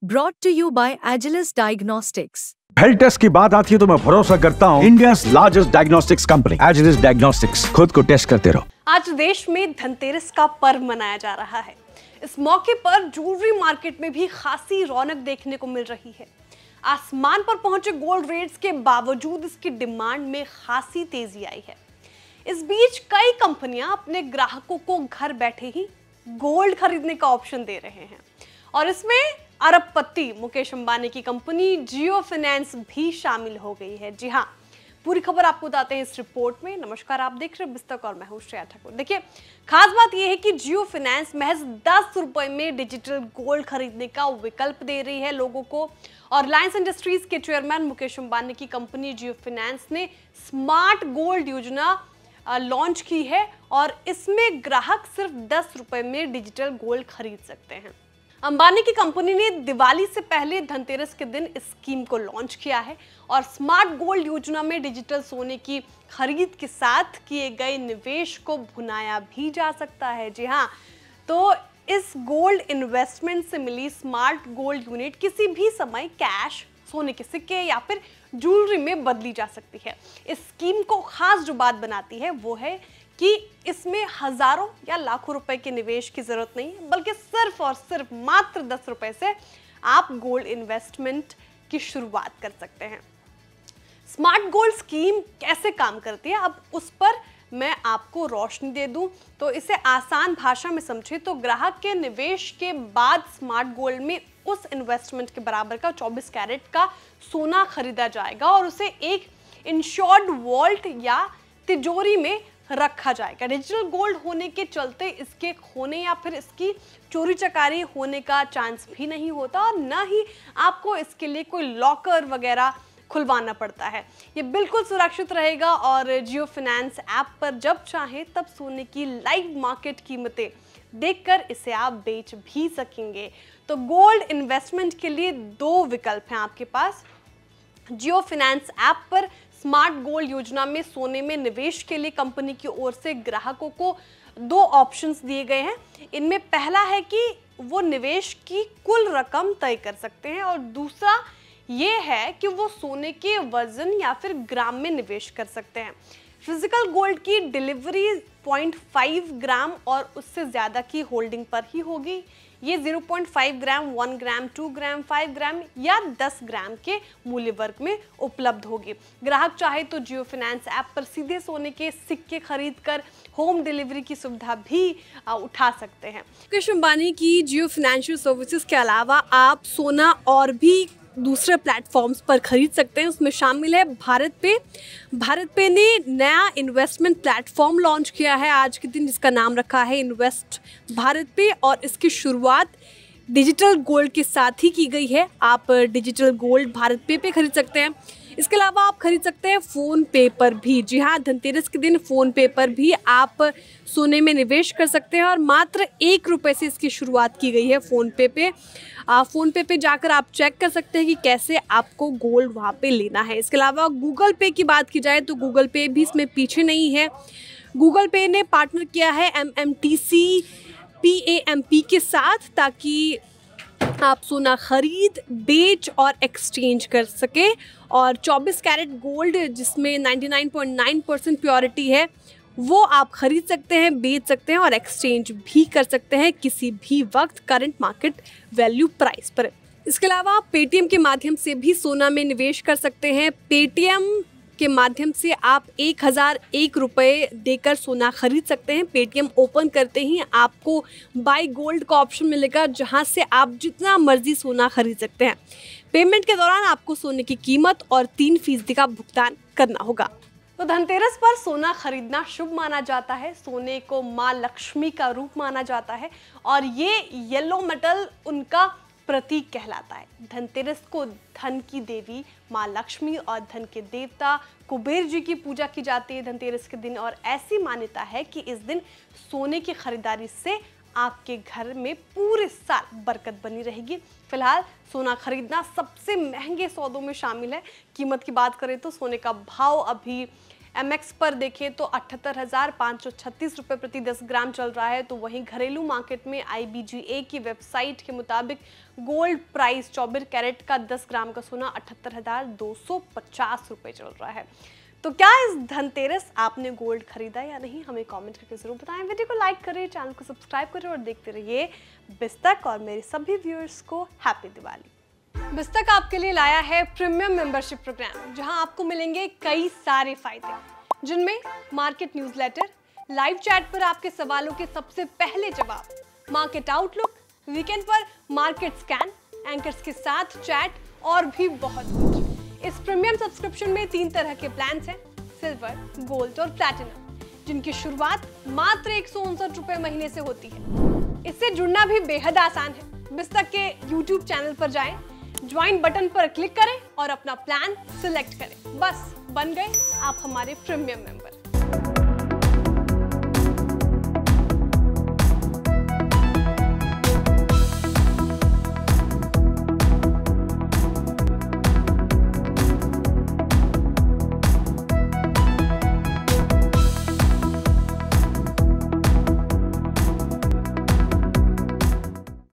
Brought to you by Agilus Diagnostics. Health test की बात आती है तो मैं भरोसा करता हूँ India largest diagnostics company Agilus diagnostics. खुद को टेस्ट करते रहो। आज देश में धनतेरस का पर्व मनाया जा रहा है। इस मौके पर ज्वेलरी मार्केट में भी खासी रौनक देखने को मिल रही है। आसमान पर पहुंचे गोल्ड रेट्स के बावजूद इसकी डिमांड में खासी तेजी आई है। इस बीच कई कंपनियां अपने ग्राहकों को घर बैठे ही गोल्ड खरीदने का ऑप्शन दे रहे हैं और इसमें अरबपति मुकेश अंबानी की कंपनी जियो फाइनेंस भी शामिल हो गई है। जी हाँ, पूरी खबर आपको बताते हैं इस रिपोर्ट में। नमस्कार, आप देख रहे हैं बिस्तक और मैं हूं श्रेया ठाकुर। देखिए, खास बात यह है कि जियो फाइनेंस महज 10 रुपए में डिजिटल गोल्ड खरीदने का विकल्प दे रही है लोगों को। और रिलायंस इंडस्ट्रीज के चेयरमैन मुकेश अंबानी की कंपनी जियो फाइनेंस ने स्मार्ट गोल्ड योजना लॉन्च की है और इसमें ग्राहक सिर्फ 10 रुपए में डिजिटल गोल्ड खरीद सकते हैं। अंबानी की कंपनी ने दिवाली से पहले धनतेरस के दिन इस स्कीम को लॉन्च किया है और स्मार्ट गोल्ड योजना में डिजिटल सोने की खरीद के साथ किए गए निवेश को भुनाया भी जा सकता है। जी हाँ, तो इस गोल्ड इन्वेस्टमेंट से मिली स्मार्ट गोल्ड यूनिट किसी भी समय कैश, सोने के सिक्के या फिर ज्वेलरी में बदली जा सकती है। इस स्कीम को खास जो बात बनाती है वो है कि इसमें हजारों या लाखों रुपए के निवेश की जरूरत नहीं है, बल्कि सिर्फ और सिर्फ मात्र 10 रुपए से आप गोल्ड इन्वेस्टमेंट की शुरुआत कर सकते हैं। स्मार्ट गोल्ड स्कीम कैसे काम करती है, अब उस पर मैं आपको रोशनी दे दूं तो इसे आसान भाषा में समझे तो ग्राहक के निवेश के बाद स्मार्ट गोल्ड में उस इन्वेस्टमेंट के बराबर का 24 कैरेट का सोना खरीदा जाएगा और उसे एक इंश्योर्ड वॉल्ट या तिजोरी में रखा जाएगा। डिजिटल गोल्ड होने के चलते इसके खोने या फिर इसकी चोरी चकारी होने का चांस भी नहीं होता और न ही आपको इसके लिए कोई लॉकर वगैरह खुलवाना पड़ता है। ये बिल्कुल सुरक्षित रहेगा और जियो फाइनेंस ऐप पर जब चाहें तब सोने की लाइव मार्केट कीमतें देखकर इसे आप बेच भी सकेंगे। तो गोल्ड इन्वेस्टमेंट के लिए 2 विकल्प हैं आपके पास। जियो फाइनेंस ऐप पर स्मार्ट गोल्ड योजना में सोने में निवेश के लिए कंपनी की ओर से ग्राहकों को 2 ऑप्शंस दिए गए हैं। इनमें पहला है कि वो निवेश की कुल रकम तय कर सकते हैं और दूसरा ये है कि वो सोने के वजन या फिर ग्राम में निवेश कर सकते हैं। फिजिकल गोल्ड की डिलीवरी 0.5 ग्राम और उससे ज़्यादा की होल्डिंग पर ही होगी। ये 0.5 ग्राम, 1 ग्राम, 2 ग्राम, 5 ग्राम या 10 ग्राम के मूल्य वर्ग में उपलब्ध होगी। ग्राहक चाहे तो जियो फाइनेंस ऐप पर सीधे सोने के सिक्के खरीद कर होम डिलीवरी की सुविधा भी उठा सकते हैं। मुकेश अंबानी की जियो फाइनेंशियल सर्विसेज के अलावा आप सोना और भी दूसरे प्लेटफॉर्म्स पर खरीद सकते हैं। उसमें शामिल है भारत पे। भारत पे ने नया इन्वेस्टमेंट प्लेटफॉर्म लॉन्च किया है आज के दिन, जिसका नाम रखा है इन्वेस्ट भारत पे और इसकी शुरुआत डिजिटल गोल्ड के साथ ही की गई है। आप डिजिटल गोल्ड भारत पे खरीद सकते हैं। इसके अलावा आप खरीद सकते हैं फ़ोन पे पर भी। जी हाँ, धनतेरस के दिन फ़ोन पे पर भी आप सोने में निवेश कर सकते हैं और मात्र 1 रुपये से इसकी शुरुआत की गई है फ़ोन पे पे। फ़ोन पे जाकर आप चेक कर सकते हैं कि कैसे आपको गोल्ड वहाँ पे लेना है। इसके अलावा गूगल पे की बात की जाए तो गूगल पे भी इसमें पीछे नहीं है। गूगल पे ने पार्टनर किया है MMTC PAMP के साथ ताकि आप सोना खरीद, बेच और एक्सचेंज कर सके और 24 कैरेट गोल्ड जिसमें 99.9% प्योरिटी है वो आप खरीद सकते हैं, बेच सकते हैं और एक्सचेंज भी कर सकते हैं किसी भी वक्त करंट मार्केट वैल्यू प्राइस पर। इसके अलावा आप पेटीएम के माध्यम से भी सोना में निवेश कर सकते हैं। पेटीएम के माध्यम से आप 1001 रुपये देकर सोना खरीद सकते हैं। पेटीएम ओपन करते ही आपको बाय गोल्ड का ऑप्शन मिलेगा जहां से आप जितना मर्जी सोना खरीद सकते हैं। पेमेंट के दौरान आपको सोने की कीमत और 3% का भुगतान करना होगा। तो धनतेरस पर सोना खरीदना शुभ माना जाता है। सोने को माँ लक्ष्मी का रूप माना जाता है और ये येलो मेटल उनका प्रतीक कहलाता है। धनतेरस को धन की देवी माँ लक्ष्मी और धन के देवता कुबेर जी की पूजा की जाती है धनतेरस के दिन और ऐसी मान्यता है कि इस दिन सोने की खरीदारी से आपके घर में पूरे साल बरकत बनी रहेगी। फिलहाल सोना खरीदना सबसे महंगे सौदों में शामिल है। कीमत की बात करें तो सोने का भाव अभी MX पर देखें तो 78,536 रुपये प्रति 10 ग्राम चल रहा है। तो वहीं घरेलू मार्केट में IBGA की वेबसाइट के मुताबिक गोल्ड प्राइस 24 कैरेट का 10 ग्राम का सोना 78,250 रुपये चल रहा है। तो क्या इस धनतेरस आपने गोल्ड खरीदा या नहीं, हमें कमेंट करके जरूर बताएं। वीडियो को लाइक करें, चैनल को सब्सक्राइब करें और देखते रहिए बिस्तक। और मेरे सभी व्यूअर्स को हैप्पी दिवाली। बिस्तक आपके लिए लाया है प्रीमियम मेंबरशिप प्रोग्राम, जहां आपको मिलेंगे कई सारे फायदे, जिनमें मार्केट न्यूज़लेटर, लाइव चैट पर आपके सवालों के सबसे पहले जवाब, मार्केट आउटलुक, वीकेंड पर मार्केट स्कैन, एंकर्स के साथ चैट और भी बहुत कुछ। इस प्रीमियम सब्सक्रिप्शन में 3 तरह के प्लान्स हैं, सिल्वर, गोल्ड और प्लैटिनम, जिनकी शुरुआत मात्र 159 रुपये महीने से होती है। इससे जुड़ना भी बेहद आसान है। बिस्तक के YouTube चैनल पर जाएं, ज्वाइन बटन पर क्लिक करें और अपना प्लान सिलेक्ट करें। बस बन गए आप हमारे प्रीमियम मेंबर।